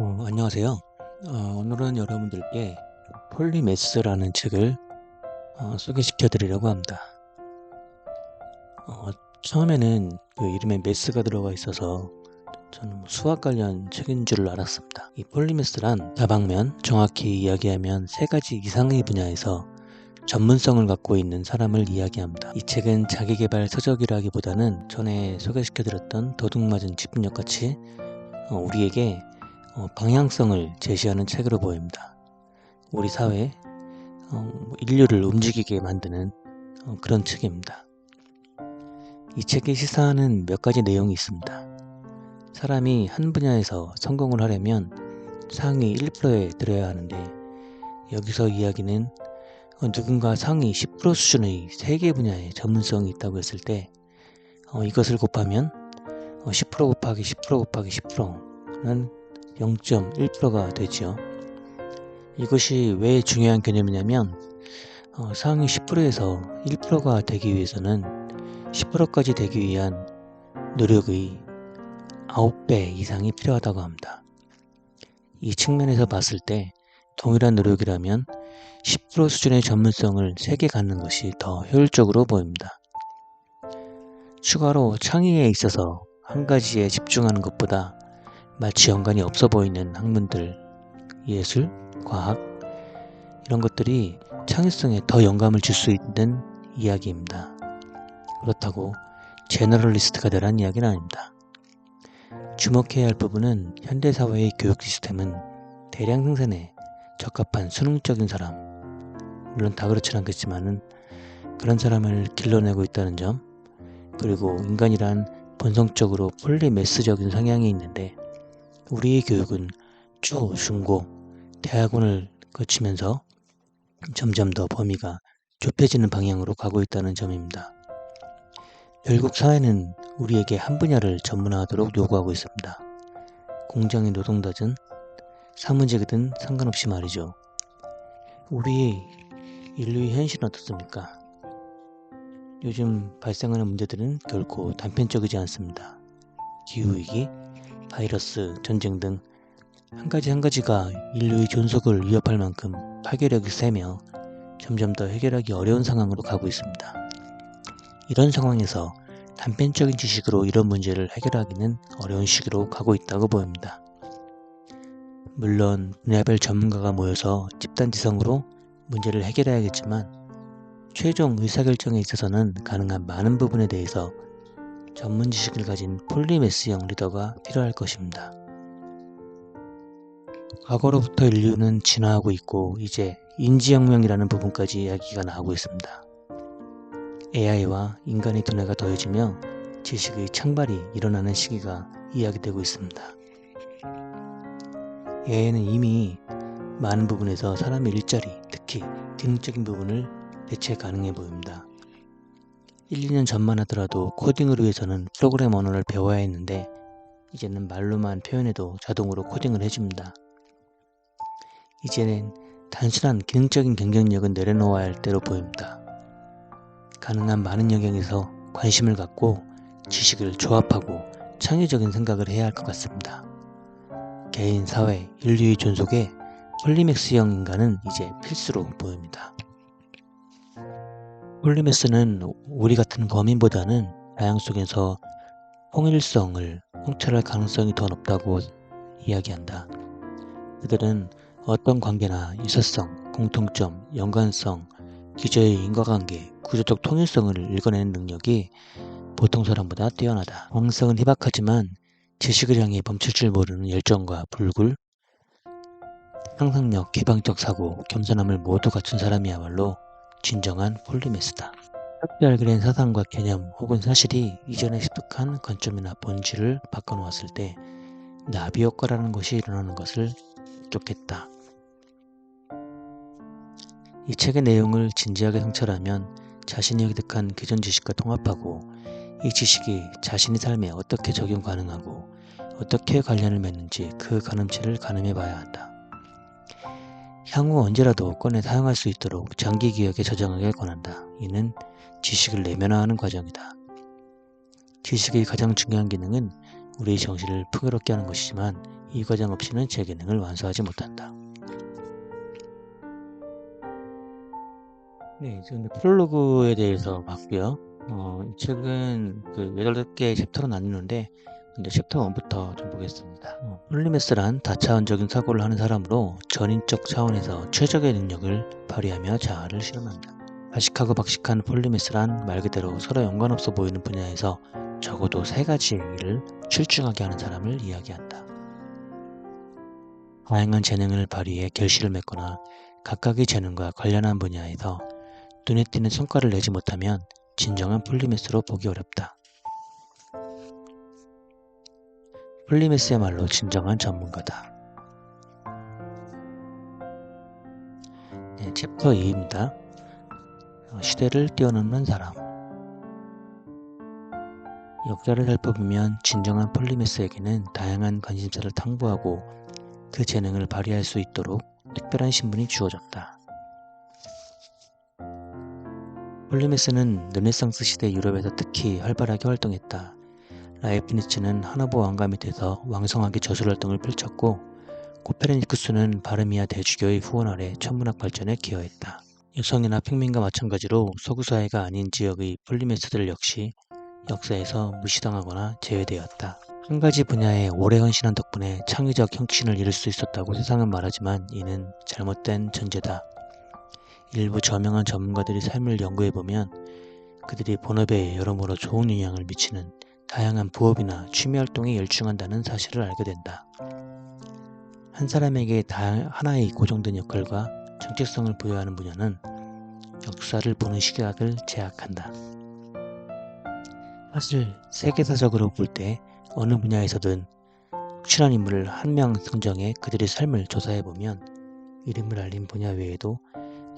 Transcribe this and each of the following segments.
안녕하세요. 오늘은 여러분들께 폴리메스라는 책을 소개시켜 드리려고 합니다. 처음에는 그 이름에 메스가 들어가 있어서 저는 수학 관련 책인 줄 알았습니다. 이 폴리메스란 다방면, 정확히 이야기하면 세 가지 이상의 분야에서 전문성을 갖고 있는 사람을 이야기합니다. 이 책은 자기계발 서적이라기보다는 전에 소개시켜 드렸던 도둑맞은 집중력같이 우리에게 방향성을 제시하는 책으로 보입니다. 우리 사회, 인류를 움직이게 만드는 그런 책입니다. 이 책이 시사하는 몇 가지 내용이 있습니다. 사람이 한 분야에서 성공을 하려면 상위 1%에 들어야 하는데, 여기서 이야기는 누군가 상위 10% 수준의 세계 분야에 전문성이 있다고 했을 때 이것을 곱하면 10% 곱하기 10% 곱하기 10%는 0.1%가 되지요. 이것이 왜 중요한 개념이냐면 상위 10%에서 1%가 되기 위해서는 10%까지 되기 위한 노력의 9배 이상이 필요하다고 합니다. 이 측면에서 봤을 때 동일한 노력이라면 10% 수준의 전문성을 3개 갖는 것이 더 효율적으로 보입니다. 추가로 창의에 있어서 한 가지에 집중하는 것보다 마치 연관이 없어 보이는 학문들, 예술, 과학 이런 것들이 창의성에 더 영감을 줄 수 있는 이야기입니다. 그렇다고 제너럴리스트가 되라는 이야기는 아닙니다. 주목해야 할 부분은 현대사회의 교육 시스템은 대량 생산에 적합한 수능적인 사람, 물론 다 그렇진 않겠지만은 그런 사람을 길러내고 있다는 점, 그리고 인간이란 본성적으로 폴리메스적인 성향이 있는데 우리의 교육은 초, 중고, 대학원을 거치면서 점점 더 범위가 좁혀지는 방향으로 가고 있다는 점입니다. 결국 사회는 우리에게 한 분야를 전문화하도록 요구하고 있습니다. 공장의 노동자든 사무직이든 상관없이 말이죠. 우리 인류의 현실은 어떻습니까? 요즘 발생하는 문제들은 결코 단편적이지 않습니다. 기후위기, 바이러스, 전쟁 등 한 가지 한 가지가 인류의 존속을 위협할 만큼 파괴력이 세며 점점 더 해결하기 어려운 상황으로 가고 있습니다. 이런 상황에서 단편적인 지식으로 이런 문제를 해결하기는 어려운 시기로 가고 있다고 보입니다. 물론 분야별 전문가가 모여서 집단지성으로 문제를 해결해야겠지만 최종 의사결정에 있어서는 가능한 많은 부분에 대해서 전문 지식을 가진 폴리메스형 리더가 필요할 것입니다. 과거로부터 인류는 진화하고 있고 이제 인지혁명이라는 부분까지 이야기가 나오고 있습니다. AI와 인간의 두뇌가 더해지며 지식의 창발이 일어나는 시기가 이야기되고 있습니다. AI는 이미 많은 부분에서 사람의 일자리, 특히 기능적인 부분을 대체 가능해 보입니다. 1, 2년 전만 하더라도 코딩을 위해서는 프로그램 언어를 배워야 했는데 이제는 말로만 표현해도 자동으로 코딩을 해줍니다. 이제는 단순한 기능적인 경쟁력은 내려놓아야 할 때로 보입니다. 가능한 많은 영역에서 관심을 갖고 지식을 조합하고 창의적인 생각을 해야 할 것 같습니다. 개인, 사회, 인류의 존속에 폴리맥스형 인간은 이제 필수로 보입니다. 폴리메스는 우리 같은 범인보다는 다양 속에서 통일성을 성찰할 가능성이 더 높다고 이야기한다. 그들은 어떤 관계나 유사성, 공통점, 연관성, 기저의 인과관계, 구조적 통일성을 읽어내는 능력이 보통 사람보다 뛰어나다. 방성은 희박하지만 지식을 향해 멈출 줄 모르는 열정과 불굴, 상상력, 개방적 사고, 겸손함을 모두 갖춘 사람이야말로 진정한 폴리메스다. 흡별그린 사상과 개념 혹은 사실이 이전에 습득한 관점이나 본질을 바꿔놓았을 때 나비 효과라는 것이 일어나는 것을 느꼈겠다. 이 책의 내용을 진지하게 성찰하면 자신이 획득한 기존 지식과 통합하고 이 지식이 자신의 삶에 어떻게 적용 가능하고 어떻게 관련을 맺는지 그 가늠체를 가늠해 봐야 한다. 향후 언제라도 꺼내 사용할 수 있도록 장기 기억에 저장하길 권한다. 이는 지식을 내면화하는 과정이다. 지식의 가장 중요한 기능은 우리의 정신을 풍요롭게 하는 것이지만 이 과정 없이는 제 기능을 완수하지 못한다. 네, 이제 프롤로그에 대해서 봤고요. 이 책은 그 8개의 챕터로 나뉘는데 먼저 챕터 1부터 좀 보겠습니다. 폴리메스란 다차원적인 사고를 하는 사람으로 전인적 차원에서 최적의 능력을 발휘하며 자아를 실험한다. 발식하고 박식한 폴리메스란 말 그대로 서로 연관없어 보이는 분야에서 적어도 3가지의 일을 출중하게 하는 사람을 이야기한다. 다양한 재능을 발휘해 결실을 맺거나 각각의 재능과 관련한 분야에서 눈에 띄는 성과를 내지 못하면 진정한 폴리메스로 보기 어렵다. 폴리메스야말로 진정한 전문가다. 네, 챕터 2입니다. 시대를 뛰어넘는 사람. 역사를 살펴보면 진정한 폴리메스에게는 다양한 관심사를 탐구하고 그 재능을 발휘할 수 있도록 특별한 신분이 주어졌다. 폴리메스는 르네상스 시대 유럽에서 특히 활발하게 활동했다. 라이프니츠는 하노버 왕가 밑에서 왕성하게 저술활동을 펼쳤고 코페르니쿠스는 바르미아 대주교의 후원 아래 천문학 발전에 기여했다. 여성이나 평민과 마찬가지로 서구사회가 아닌 지역의 폴리메스들 역시 역사에서 무시당하거나 제외되었다. 한 가지 분야에 오래 헌신한 덕분에 창의적 혁신을 이룰 수 있었다고 세상은 말하지만 이는 잘못된 전제다. 일부 저명한 전문가들의 삶을 연구해보면 그들이 본업에 여러모로 좋은 영향을 미치는 다양한 부업이나 취미활동에 열중한다는 사실을 알게 된다. 한 사람에게 하나의 고정된 역할과 정체성을 부여하는 분야는 역사를 보는 시각을 제약한다. 사실 세계사적으로 볼 때 어느 분야에서든 확실한 인물을 한 명 선정해 그들의 삶을 조사해보면 이름을 알린 분야 외에도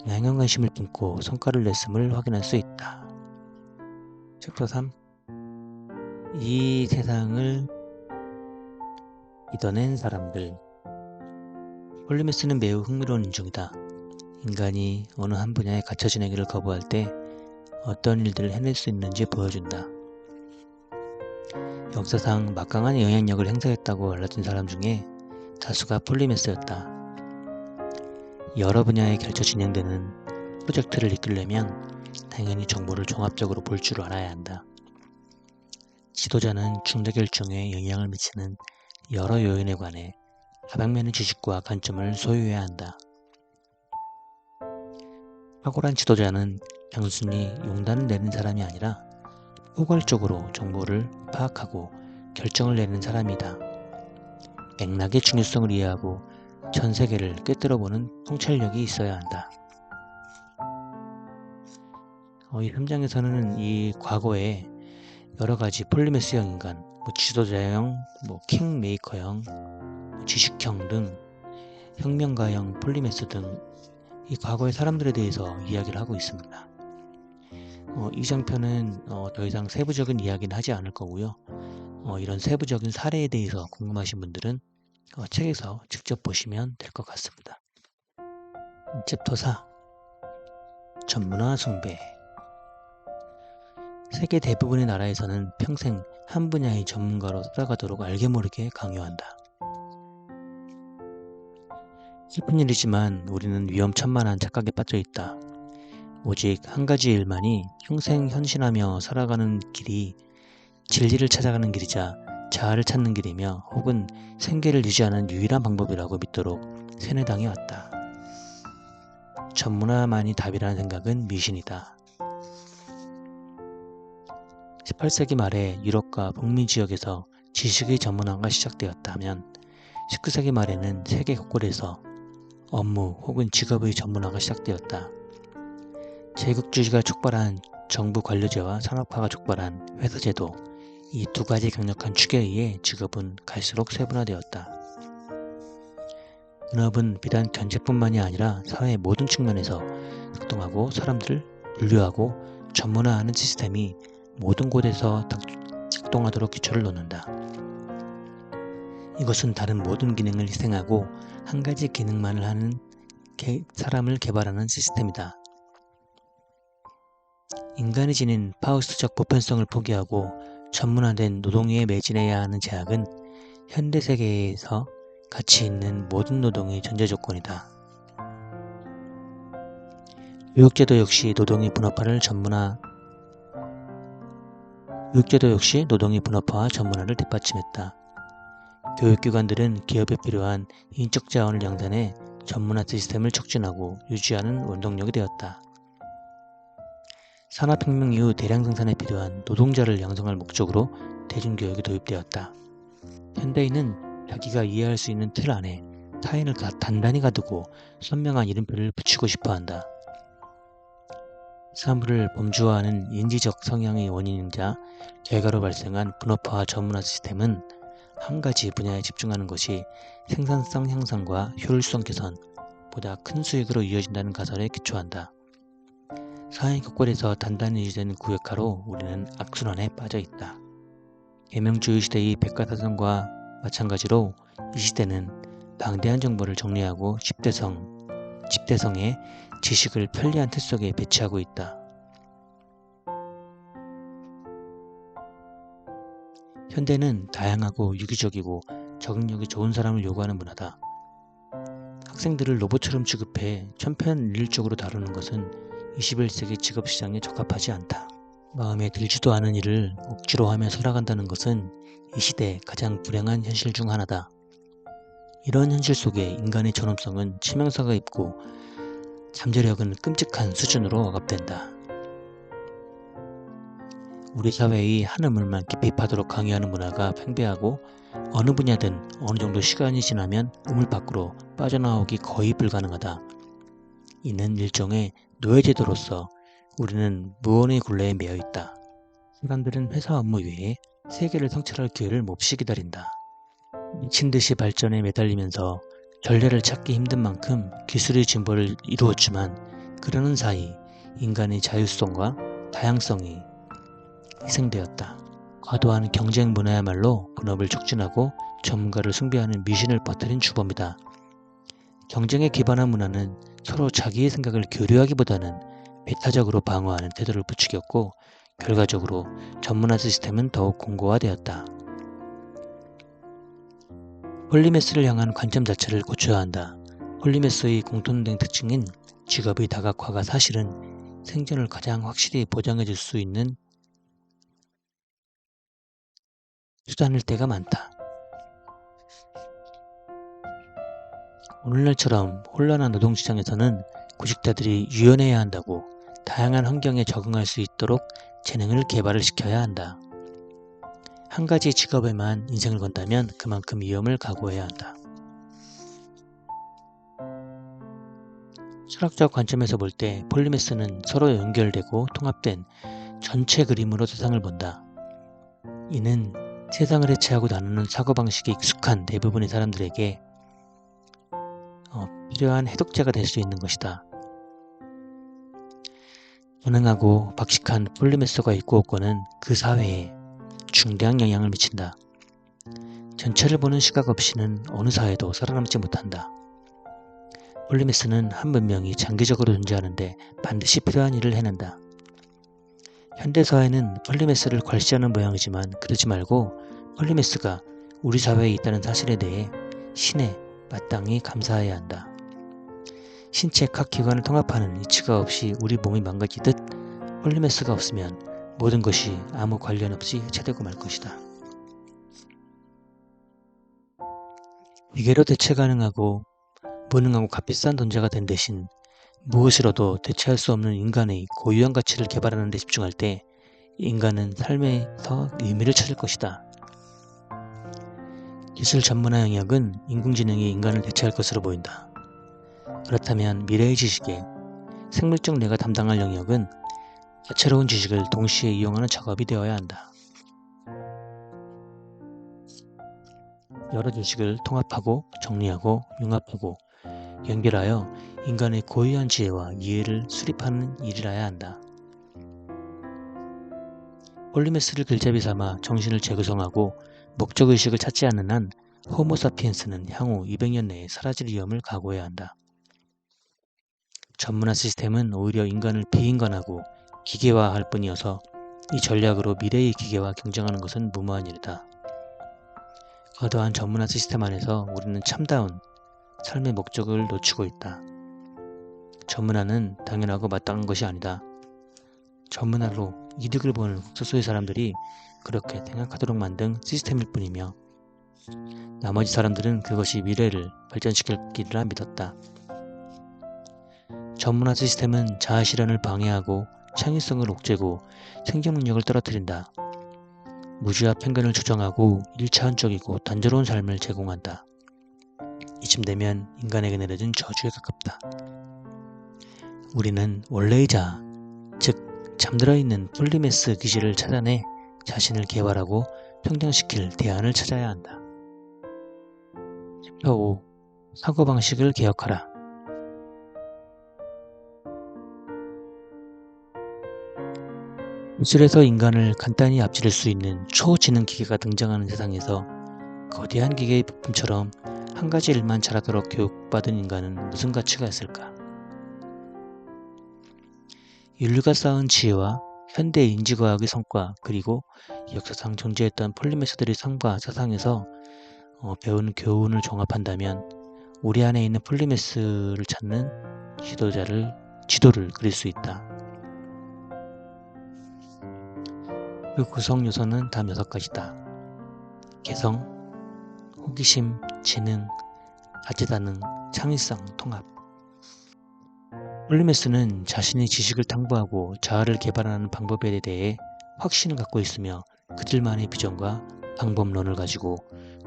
다양한 관심을 품고 성과를 냈음을 확인할 수 있다. 챕터 3. 이 세상을 이뤄낸 사람들. 폴리메스는 매우 흥미로운 인종이다. 인간이 어느 한 분야에 갇혀 지내기를 거부할 때 어떤 일들을 해낼 수 있는지 보여준다. 역사상 막강한 영향력을 행사했다고 알려진 사람 중에 다수가 폴리메스였다. 여러 분야에 걸쳐 진행되는 프로젝트를 이끌려면 당연히 정보를 종합적으로 볼 줄 알아야 한다. 지도자는 중대결정에 영향을 미치는 여러 요인에 관해 다방면의 지식과 관점을 소유해야 한다. 탁월한 지도자는 단순히 용단을 내는 사람이 아니라 포괄적으로 정보를 파악하고 결정을 내는 사람이다. 맥락의 중요성을 이해하고 전 세계를 꿰뚫어보는 통찰력이 있어야 한다. 이 3장에서는 이 과거에 여러가지 폴리메스형 인간, 지도자형, 킹메이커형, 지식형 등 혁명가형 폴리메스 등 이 과거의 사람들에 대해서 이야기를 하고 있습니다. 이 장편은 더 이상 세부적인 이야기는 하지 않을 거고요. 이런 세부적인 사례에 대해서 궁금하신 분들은 책에서 직접 보시면 될 것 같습니다. 챕터 4. 전문화 숭배. 세계 대부분의 나라에서는 평생 한 분야의 전문가로 살아가도록 알게 모르게 강요한다. 슬픈 일이지만 우리는 위험천만한 착각에 빠져 있다. 오직 한 가지 일만이 평생 헌신하며 살아가는 길이 진리를 찾아가는 길이자 자아를 찾는 길이며 혹은 생계를 유지하는 유일한 방법이라고 믿도록 세뇌당해 왔다. 전문화만이 답이라는 생각은 미신이다. 18세기 말에 유럽과 북미 지역에서 지식의 전문화가 시작되었다면 19세기 말에는 세계 곳곳에서 업무 혹은 직업의 전문화가 시작되었다. 제국주의가 촉발한 정부 관료제와 산업화가 촉발한 회사제도, 이 두 가지 강력한 축에 의해 직업은 갈수록 세분화되었다. 산업은 비단 경제뿐만이 아니라 사회의 모든 측면에서 작동하고 사람들을 분류하고 전문화하는 시스템이 모든 곳에서 작동하도록 기초를 놓는다. 이것은 다른 모든 기능을 희생하고 한 가지 기능만을 하는 사람을 개발하는 시스템이다. 인간이 지닌 파우스트적 보편성을 포기하고 전문화된 노동에 매진해야 하는 제약은 현대 세계에서 가치 있는 모든 노동의 전제 조건이다. 교육제도 역시 노동의 분업화와 전문화를 뒷받침했다. 교육기관들은 기업에 필요한 인적 자원을 양산해 전문화 시스템을 촉진하고 유지하는 원동력이 되었다. 산업혁명 이후 대량 생산에 필요한 노동자를 양성할 목적으로 대중교육이 도입되었다. 현대인은 자기가 이해할 수 있는 틀 안에 타인을 단단히 가두고 선명한 이름표를 붙이고 싶어한다. 사물을 범주화하는 인지적 성향의 원인이자 결과로 발생한 분업화와 전문화 시스템은 한 가지 분야에 집중하는 것이 생산성 향상과 효율성 개선보다 큰 수익으로 이어진다는 가설에 기초한다. 사회 곳곳에서 단단히 유지되는 구획화로 우리는 악순환에 빠져있다. 계명주의 시대의 백과사전과 마찬가지로 이 시대는 방대한 정보를 정리하고 집대성의 지식을 편리한 틀 속에 배치하고 있다. 현대는 다양하고 유기적이고 적응력이 좋은 사람을 요구하는 문화다. 학생들을 로봇처럼 취급해 천편일률적으로 다루는 것은 21세기 직업시장에 적합하지 않다. 마음에 들지도 않은 일을 억지로 하며 살아간다는 것은 이 시대의 가장 불행한 현실 중 하나다. 이런 현실 속에 인간의 존엄성은 치명상을 입고 잠재력은 끔찍한 수준으로 억압된다. 우리 사회의 한우물만 깊이 파도록 강요하는 문화가 팽배하고 어느 분야든 어느 정도 시간이 지나면 우물 밖으로 빠져나오기 거의 불가능하다. 이는 일종의 노예제도로서 우리는 무언의 굴레에 매여 있다. 사람들은 회사 업무 외에 세계를 성찰할 기회를 몹시 기다린다. 미친듯이 발전에 매달리면서 전례를 찾기 힘든 만큼 기술의 진보를 이루었지만 그러는 사이 인간의 자율성과 다양성이 희생되었다. 과도한 경쟁 문화야말로 분업을 촉진하고 전문가를 숭배하는 미신을 퍼뜨린 주범이다. 경쟁에 기반한 문화는 서로 자기의 생각을 교류하기보다는 배타적으로 방어하는 태도를 부추겼고 결과적으로 전문화 시스템은 더욱 공고화되었다. 홀리매스를 향한 관점 자체를 고쳐야 한다. 홀리매스의 공통된 특징인 직업의 다각화가 사실은 생존을 가장 확실히 보장해줄 수 있는 수단일 때가 많다. 오늘날처럼 혼란한 노동시장에서는 구직자들이 유연해야 한다고 다양한 환경에 적응할 수 있도록 재능을 개발을 시켜야 한다. 한 가지 직업에만 인생을 건다면 그만큼 위험을 각오해야 한다. 철학적 관점에서 볼 때 폴리메스는 서로 연결되고 통합된 전체 그림으로 세상을 본다. 이는 세상을 해체하고 나누는 사고방식이 익숙한 대부분의 사람들에게 필요한 해독제가 될 수 있는 것이다. 가능하고 박식한 폴리메스가 있고없고는 그 사회에 중대한 영향을 미친다. 전체를 보는 시각 없이는 어느 사회도 살아남지 못한다. 폴리메스는 한 문명이 장기적으로 존재하는데 반드시 필요한 일을 해낸다. 현대사회는 폴리메스를 괄시하는 모양이지만 그러지 말고 폴리메스가 우리 사회에 있다는 사실에 대해 신에 마땅히 감사해야 한다. 신체 각 기관을 통합하는 이치가 없이 우리 몸이 망가지듯 폴리메스가 없으면 모든 것이 아무 관련 없이 해체되고 말 것이다. 기계로 대체 가능하고 무능하고 값비싼 존재가 된 대신 무엇이라도 대체할 수 없는 인간의 고유한 가치를 개발하는 데 집중할 때 인간은 삶에서 의미를 찾을 것이다. 기술 전문화 영역은 인공지능이 인간을 대체할 것으로 보인다. 그렇다면 미래의 지식에 생물적 뇌가 담당할 영역은 다채로운 지식을 동시에 이용하는 작업이 되어야 한다. 여러 지식을 통합하고 정리하고 융합하고 연결하여 인간의 고유한 지혜와 이해를 수립하는 일이라야 한다. 폴리메스를 길잡이 삼아 정신을 재구성하고 목적의식을 찾지 않는 한 호모사피엔스는 향후 200년 내에 사라질 위험을 각오해야 한다. 전문화 시스템은 오히려 인간을 비인간하고 기계화할 뿐이어서 이 전략으로 미래의 기계와 경쟁하는 것은 무모한 일이다. 과도한 전문화 시스템 안에서 우리는 참다운 삶의 목적을 놓치고 있다. 전문화는 당연하고 마땅한 것이 아니다. 전문화로 이득을 보는 소수의 사람들이 그렇게 생각하도록 만든 시스템일 뿐이며 나머지 사람들은 그것이 미래를 발전시킬 길이라 믿었다. 전문화 시스템은 자아실현을 방해하고 창의성을 옥죄고 생존 능력을 떨어뜨린다. 무지와 편견을 조장하고 일차원적이고 단조로운 삶을 제공한다. 이쯤 되면 인간에게 내려진 저주에 가깝다. 우리는 원래의 자아, 즉 잠들어 있는 폴리메스 기질을 찾아내 자신을 개발하고 성장시킬 대안을 찾아야 한다. 10.5. 사고방식을 개혁하라. 기술에서 인간을 간단히 앞지를 수 있는 초지능 기계가 등장하는 세상에서 거대한 기계의 부품처럼 한 가지 일만 잘하도록 교육받은 인간은 무슨 가치가 있을까? 인류가 쌓은 지혜와 현대 인지과학의 성과 그리고 역사상 존재했던 폴리메스들의 삶과 사상에서 배운 교훈을 종합한다면 우리 안에 있는 폴리메스를 찾는 지도를 그릴 수 있다. 그 구성 요소는 단 6가지다. 개성, 호기심, 지능, 다재다능, 창의성, 통합. 폴리메스는 자신의 지식을 탕구하고 자아를 개발하는 방법에 대해 확신을 갖고 있으며 그들만의 비전과 방법론을 가지고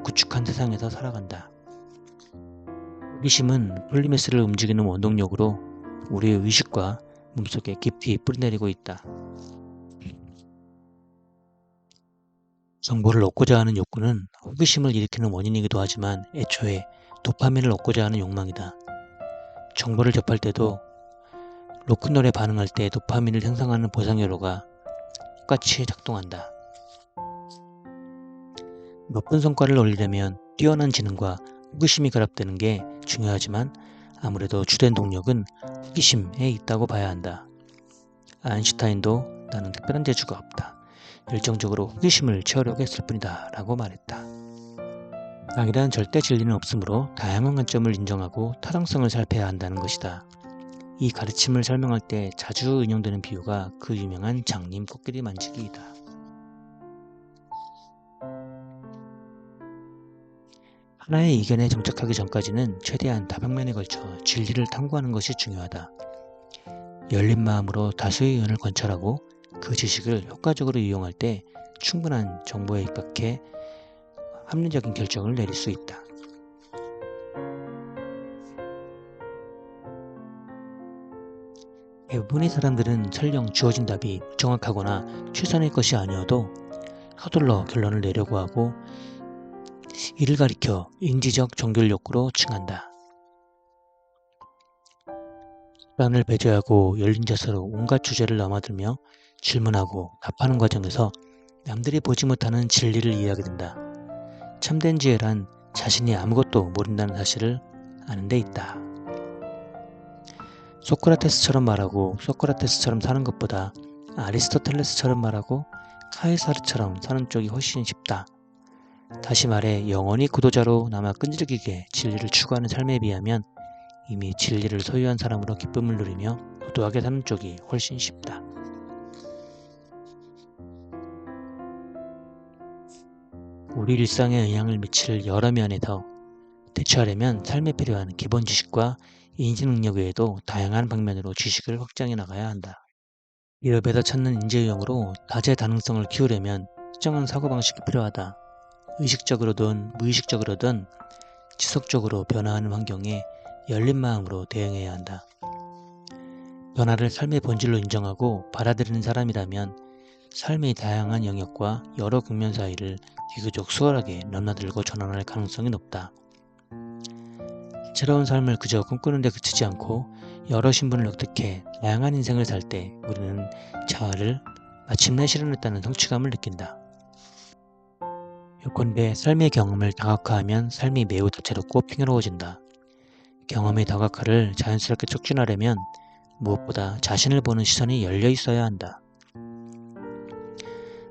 구축한 세상에서 살아간다. 호기심은 폴리메스를 움직이는 원동력으로 우리의 의식과 몸속에 깊이 뿌리내리고 있다. 정보를 얻고자 하는 욕구는 호기심을 일으키는 원인이기도 하지만 애초에 도파민을 얻고자 하는 욕망이다. 정보를 접할 때도 로큰롤에 반응할 때 도파민을 생성하는 보상회로가 똑같이 작동한다. 높은 성과를 올리려면 뛰어난 지능과 호기심이 결합되는 게 중요하지만 아무래도 주된 동력은 호기심에 있다고 봐야 한다. 아인슈타인도 나는 특별한 재주가 없다. 열정적으로 호기심을 채우려고 했을 뿐이다 라고 말했다. 악이란 절대 진리는 없으므로 다양한 관점을 인정하고 타당성을 살펴야 한다는 것이다. 이 가르침을 설명할 때 자주 인용되는 비유가 그 유명한 장님 코끼리 만지기이다. 하나의 의견에 정착하기 전까지는 최대한 다방면에 걸쳐 진리를 탐구하는 것이 중요하다. 열린 마음으로 다수의 의견을 관찰하고 그 지식을 효과적으로 이용할 때 충분한 정보에 입각해 합리적인 결정을 내릴 수 있다. 대부분의 사람들은 설령 주어진 답이 정확하거나 최선의 것이 아니어도 서둘러 결론을 내려고 하고 이를 가리켜 인지적 종결 욕구로 칭한다. 시간을 배제하고 열린 자세로 온갖 주제를 넘어들며 질문하고 답하는 과정에서 남들이 보지 못하는 진리를 이해하게 된다. 참된 지혜란 자신이 아무것도 모른다는 사실을 아는 데 있다. 소크라테스처럼 말하고 소크라테스처럼 사는 것보다 아리스토텔레스처럼 말하고 카이사르처럼 사는 쪽이 훨씬 쉽다. 다시 말해 영원히 구도자로 남아 끈질기게 진리를 추구하는 삶에 비하면 이미 진리를 소유한 사람으로 기쁨을 누리며 도도하게 사는 쪽이 훨씬 쉽다. 우리 일상에 영향을 미칠 여러 면에서 대처하려면 삶에 필요한 기본 지식과 인지 능력 외에도 다양한 방면으로 지식을 확장해 나가야 한다. 기업에서 찾는 인재 유형으로 다재다능성을 키우려면 특정한 사고방식이 필요하다. 의식적으로든 무의식적으로든 지속적으로 변화하는 환경에 열린 마음으로 대응해야 한다. 변화를 삶의 본질로 인정하고 받아들이는 사람이라면 삶의 다양한 영역과 여러 국면 사이를 비교적 수월하게 넘나들고 전환할 가능성이 높다. 새로운 삶을 그저 꿈꾸는 데 그치지 않고 여러 신분을 획득해 다양한 인생을 살 때 우리는 자아를 마침내 실현했다는 성취감을 느낀다. 요컨대 삶의 경험을 다각화하면 삶이 매우 다채롭고 풍요로워진다. 경험의 다각화를 자연스럽게 촉진하려면 무엇보다 자신을 보는 시선이 열려 있어야 한다.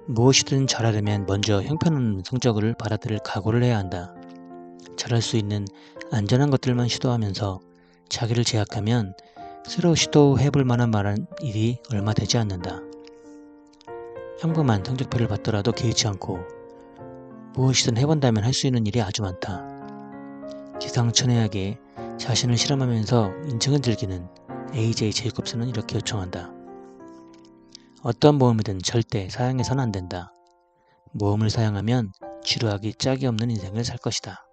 무엇이든 잘하려면 먼저 형편없는 성적을 받아들일 각오를 해야 한다. 잘할 수 있는 안전한 것들만 시도하면서 자기를 제약하면 새로 시도해볼 만한 일이 얼마 되지 않는다. 평범한 성적표를 받더라도 개의치 않고 무엇이든 해본다면 할 수 있는 일이 아주 많다. 기상천외하게 자신을 실험하면서 인증을 즐기는 AJ 제이콥스는 이렇게 요청한다. 어떤 모험이든 절대 사양해서는 안 된다. 모험을 사양하면 지루하기 짝이 없는 인생을 살 것이다.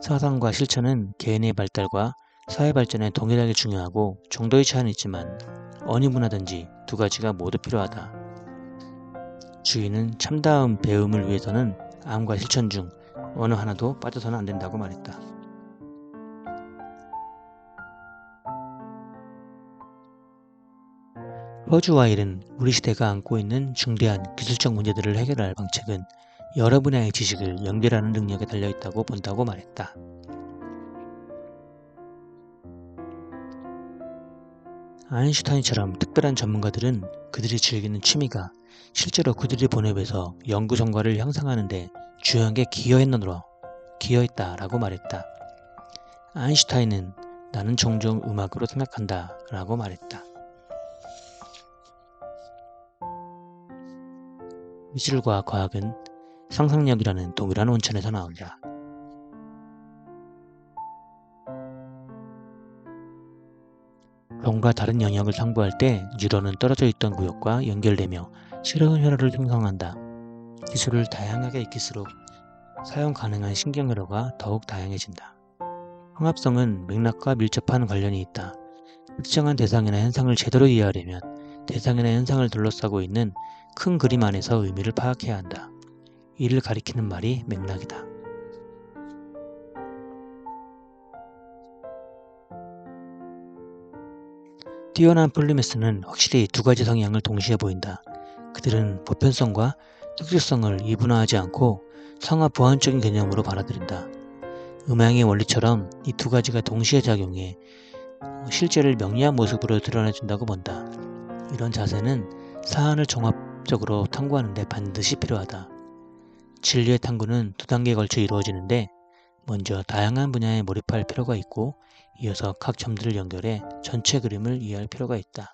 사상과 실천은 개인의 발달과 사회 발전에 동일하게 중요하고 정도의 차이는 있지만 어느 문화든지 두 가지가 모두 필요하다. 주인은 참다운 배움을 위해서는 암과 실천 중 어느 하나도 빠져서는 안 된다고 말했다. 퍼즈와일은 우리 시대가 안고 있는 중대한 기술적 문제들을 해결할 방책은 여러 분야의 지식을 연결하는 능력에 달려있다고 본다고 말했다. 아인슈타인처럼 특별한 전문가들은 그들이 즐기는 취미가 실제로 그들의 본업에서 연구 성과를 향상하는 데 중요한 게 기여했다라고 말했다. 아인슈타인은 나는 종종 음악으로 생각한다 라고 말했다. 미술과 과학은 상상력이라는 동일한 원천에서 나온다. 병과 다른 영역을 탐구할 때 뉴런은 떨어져 있던 구역과 연결되며 새로운 회로를 형성한다. 기술을 다양하게 익힐수록 사용 가능한 신경회로가 더욱 다양해진다. 통합성은 맥락과 밀접한 관련이 있다. 특정한 대상이나 현상을 제대로 이해하려면 대상이나 현상을 둘러싸고 있는 큰 그림 안에서 의미를 파악해야 한다. 이를 가리키는 말이 맥락이다. 뛰어난 폴리메스는 확실히 두 가지 성향을 동시에 보인다. 그들은 보편성과 특수성을 이분화하지 않고 상하 보완적인 개념으로 받아들인다. 음양의 원리처럼 이 두 가지가 동시에 작용해 실제를 명리한 모습으로 드러내준다고 본다. 이런 자세는 사안을 종합적으로 탐구하는 데 반드시 필요하다. 진리의 탐구는 두 단계에 걸쳐 이루어지는데 먼저 다양한 분야에 몰입할 필요가 있고 이어서 각 점들을 연결해 전체 그림을 이해할 필요가 있다.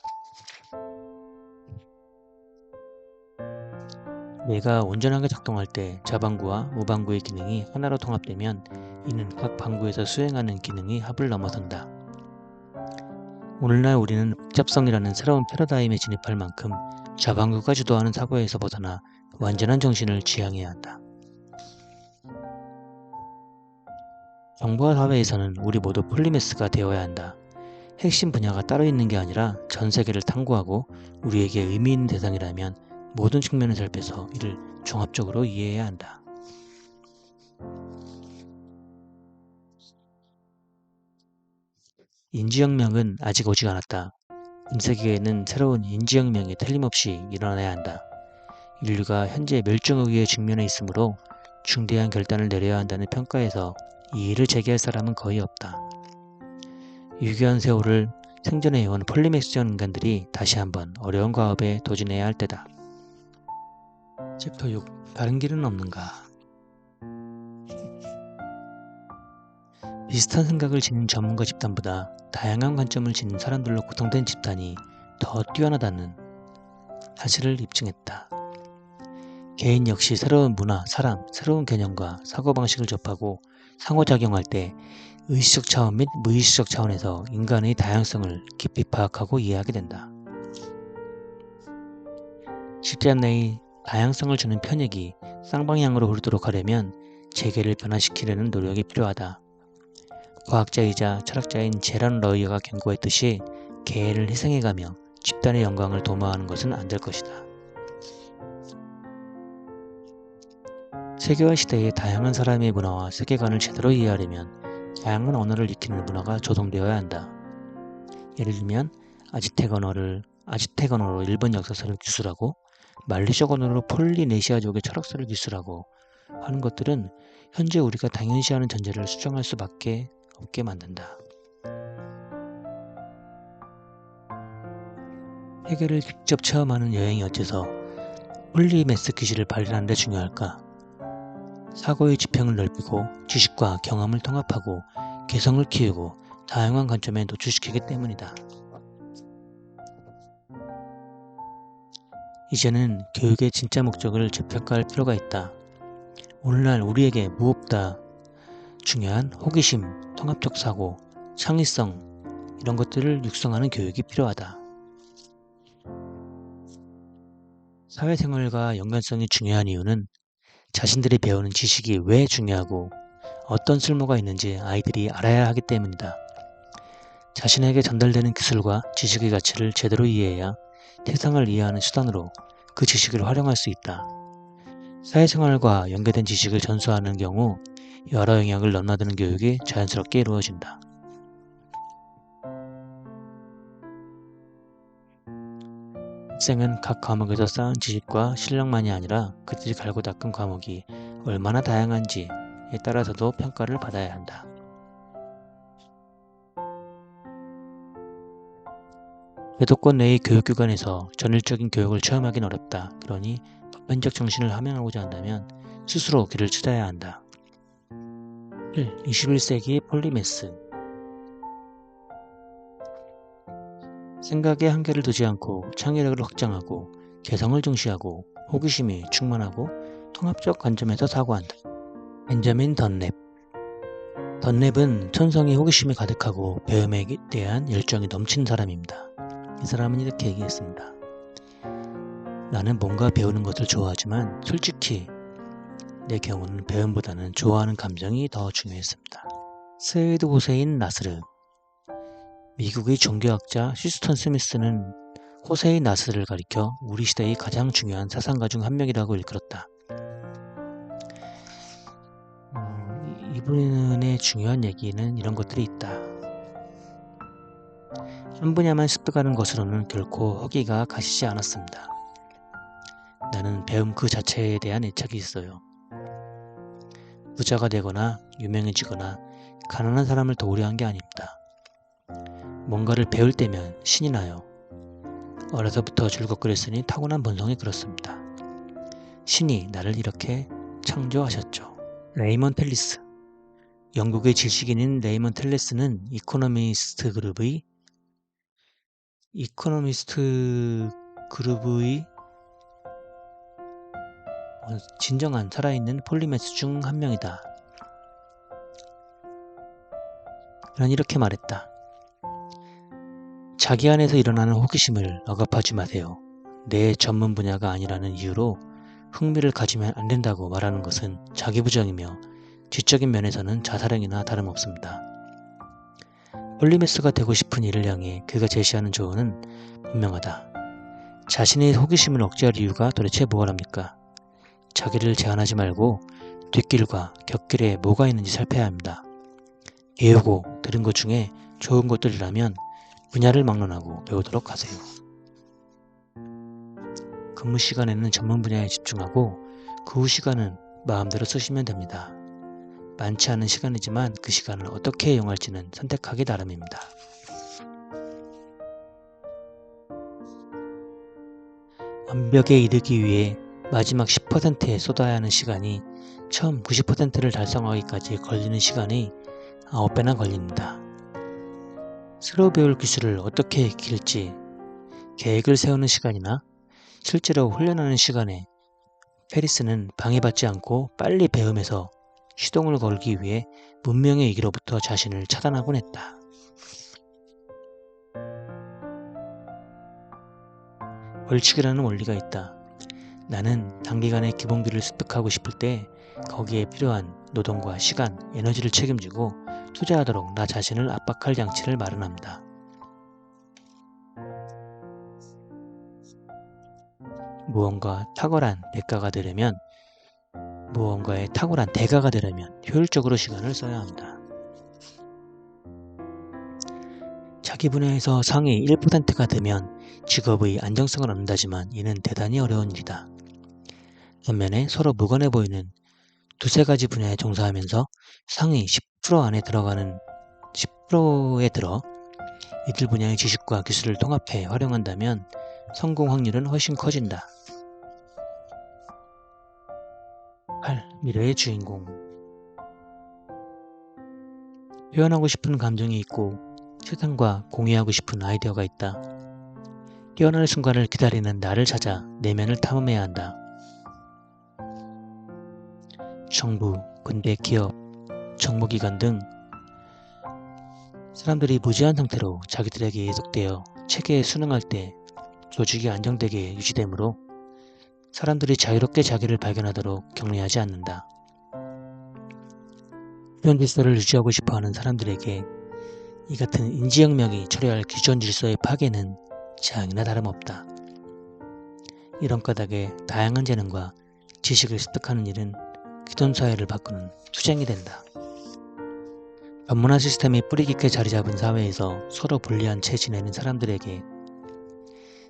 뇌가 온전하게 작동할 때 좌방구와 우방구의 기능이 하나로 통합되면 이는 각 방구에서 수행하는 기능이 합을 넘어선다. 오늘날 우리는 복잡성이라는 새로운 패러다임에 진입할 만큼 좌방구가 주도하는 사고에서 벗어나 완전한 정신을 지향해야 한다. 정보화 사회에서는 우리 모두 폴리메스가 되어야 한다. 핵심 분야가 따로 있는 게 아니라 전 세계를 탐구하고 우리에게 의미 있는 대상이라면 모든 측면을 잘 빼서 이를 종합적으로 이해해야 한다. 인지혁명은 아직 오지 않았다. 인세계에는 새로운 인지혁명이 틀림없이 일어나야 한다. 인류가 현재 멸종위기에 직면해 있으므로 중대한 결단을 내려야 한다는 평가에서 이의를 제기할 사람은 거의 없다. 유교한 세월을 생존해온 폴리맥스전 인간들이 다시 한번 어려운 과업에 도전해야 할 때다. 챕터 6. 다른 길은 없는가? 비슷한 생각을 지닌 전문가 집단보다 다양한 관점을 지닌 사람들로 구성된 집단이 더 뛰어나다는 사실을 입증했다. 개인 역시 새로운 문화, 사람, 새로운 개념과 사고방식을 접하고 상호작용할 때 의식적 차원 및 무의식적 차원에서 인간의 다양성을 깊이 파악하고 이해하게 된다. 집단 내의 다양성을 주는 편익이 쌍방향으로 흐르도록 하려면 재계를 변화시키려는 노력이 필요하다. 과학자이자 철학자인 제란 러이어가 경고했듯이 개를 희생해가며 집단의 영광을 도모하는 것은 안 될 것이다. 세계화 시대의 다양한 사람의 문화와 세계관을 제대로 이해하려면 다양한 언어를 익히는 문화가 조성되어야 한다. 예를 들면 아즈텍 언어로 일본 역사서를 기술하고 말리족 언어로 폴리네시아족의 철학서를 기술하고 하는 것들은 현재 우리가 당연시하는 전제를 수정할 수밖에 없게 만든다. 세계를 직접 체험하는 여행이 어째서 폴리매스 기술을 발휘하는 데 중요할까? 사고의 지평을 넓히고 지식과 경험을 통합하고 개성을 키우고 다양한 관점에 노출시키기 때문이다. 이제는 교육의 진짜 목적을 재평가할 필요가 있다. 오늘날 우리에게 무엇보다 중요한 호기심, 통합적 사고, 창의성 이런 것들을 육성하는 교육이 필요하다. 사회생활과 연관성이 중요한 이유는 자신들이 배우는 지식이 왜 중요하고 어떤 쓸모가 있는지 아이들이 알아야 하기 때문이다. 자신에게 전달되는 기술과 지식의 가치를 제대로 이해해야 세상을 이해하는 수단으로 그 지식을 활용할 수 있다. 사회생활과 연계된 지식을 전수하는 경우 여러 영역을 넘나드는 교육이 자연스럽게 이루어진다. 학생은 각 과목에서 쌓은 지식과 실력만이 아니라 그들이 갈고 닦은 과목이 얼마나 다양한지에 따라서도 평가를 받아야 한다. 배도권 내의 교육기관에서 전일적인 교육을 체험하기는 어렵다. 그러니 보편적 정신을 함양하고자 한다면 스스로 길을 찾아야 한다. 21세기의 폴리매스. 생각에 한계를 두지 않고 창의력을 확장하고 개성을 중시하고 호기심이 충만하고 통합적 관점에서 사고한다. 벤자민 던랩. 던랩은 천성이 호기심이 가득하고 배움에 대한 열정이 넘치는 사람입니다. 이 사람은 이렇게 얘기했습니다. 나는 뭔가 배우는 것을 좋아하지만 솔직히 내 경우는 배움보다는 좋아하는 감정이 더 중요했습니다. 스웨이드 호세인 나스르. 미국의 종교학자 시스턴 스미스는 호세인 나스르를 가리켜 우리 시대의 가장 중요한 사상가 중 한 명이라고 일컬었다. 이분의 중요한 얘기는 이런 것들이 있다. 한 분야만 습득하는 것으로는 결코 허기가 가시지 않았습니다. 나는 배움 그 자체에 대한 애착이 있어요. 부자가 되거나 유명해지거나 가난한 사람을 도우려 한 게 아닙니다. 뭔가를 배울 때면 신이 나요. 어려서부터 줄곧 그랬으니 타고난 본성이 그렇습니다. 신이 나를 이렇게 창조하셨죠. 레이먼 텔리스. 영국의 지식인인 레이먼 텔리스는 이코노미스트 그룹의 진정한 살아있는 폴리매스 중 한 명이다. 그는 이렇게 말했다. 자기 안에서 일어나는 호기심을 억압하지 마세요. 내 전문 분야가 아니라는 이유로 흥미를 가지면 안 된다고 말하는 것은 자기부정이며 지적인 면에서는 자살행위나 다름없습니다. 폴리매스가 되고 싶은 이를 향해 그가 제시하는 조언은 분명하다. 자신의 호기심을 억제할 이유가 도대체 무엇합니까? 자기를 제한하지 말고 뒷길과 곁길에 뭐가 있는지 살펴야 합니다. 배우고 들은 것 중에 좋은 것들이라면 분야를 막론하고 배우도록 하세요. 근무 시간에는 전문 분야에 집중하고 그 후 시간은 마음대로 쓰시면 됩니다. 많지 않은 시간이지만 그 시간을 어떻게 이용할지는 선택하기 나름입니다. 완벽에 이르기 위해 마지막 10%에 쏟아야 하는 시간이 처음 90%를 달성하기까지 걸리는 시간이 9배나 걸립니다. 새로 배울 기술을 어떻게 익힐지 계획을 세우는 시간이나 실제로 훈련하는 시간에 페리스는 방해받지 않고 빨리 배움에서 시동을 걸기 위해 문명의 위기로부터 자신을 차단하곤 했다. 벌칙이라는 원리가 있다. 나는 단기간에 기본기를 습득하고 싶을 때 거기에 필요한 노동과 시간, 에너지를 책임지고 투자하도록 나 자신을 압박할 장치를 마련합니다. 무언가의 탁월한 대가가 되려면 효율적으로 시간을 써야 합니다. 자기 분야에서 상위 1%가 되면 직업의 안정성을 얻는다지만 이는 대단히 어려운 일이다. 반면에 서로 무관해 보이는 두세 가지 분야에 종사하면서 상위 10% 안에 들어가는 10%에 들어 이들 분야의 지식과 기술을 통합해 활용한다면 성공 확률은 훨씬 커진다. 8. 미래의 주인공. 표현하고 싶은 감정이 있고 세상과 공유하고 싶은 아이디어가 있다. 깨어날 순간을 기다리는 나를 찾아 내면을 탐험해야 한다. 정부, 군대, 기업, 정보기관 등 사람들이 무제한 상태로 자기들에게 예속되어 체계에 순응할 때 조직이 안정되게 유지되므로 사람들이 자유롭게 자기를 발견하도록 격려하지 않는다. 기존 질서를 유지하고 싶어하는 사람들에게 이 같은 인지혁명이 초래할 기존 질서의 파괴는 재앙이나 다름없다. 이런 까닭에 다양한 재능과 지식을 습득하는 일은 기존 사회를 바꾸는 투쟁이 된다. 전문화 시스템이 뿌리 깊게 자리 잡은 사회에서 서로 불리한 채 지내는 사람들에게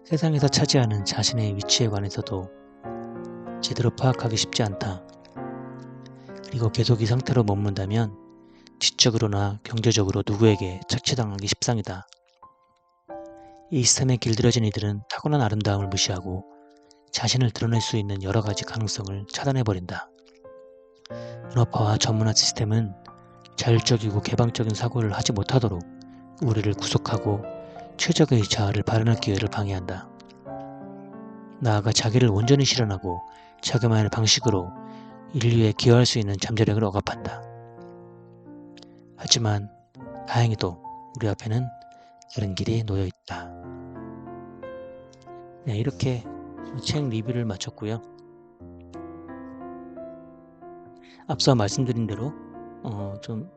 세상에서 차지하는 자신의 위치에 관해서도 제대로 파악하기 쉽지 않다. 그리고 계속 이 상태로 머문다면 지적으로나 경제적으로 누구에게 착취당하기 십상이다. 이 시스템에 길들여진 이들은 타고난 아름다움을 무시하고 자신을 드러낼 수 있는 여러 가지 가능성을 차단해버린다. 문화파와 전문화 시스템은 자율적이고 개방적인 사고를 하지 못하도록 우리를 구속하고 최적의 자아를 발현할 기회를 방해한다. 나아가 자기를 온전히 실현하고 자기만의 방식으로 인류에 기여할 수 있는 잠재력을 억압한다. 하지만 다행히도 우리 앞에는 다른 길이 놓여 있다. 네, 이렇게 책 리뷰를 마쳤고요. 앞서 말씀드린 대로 좀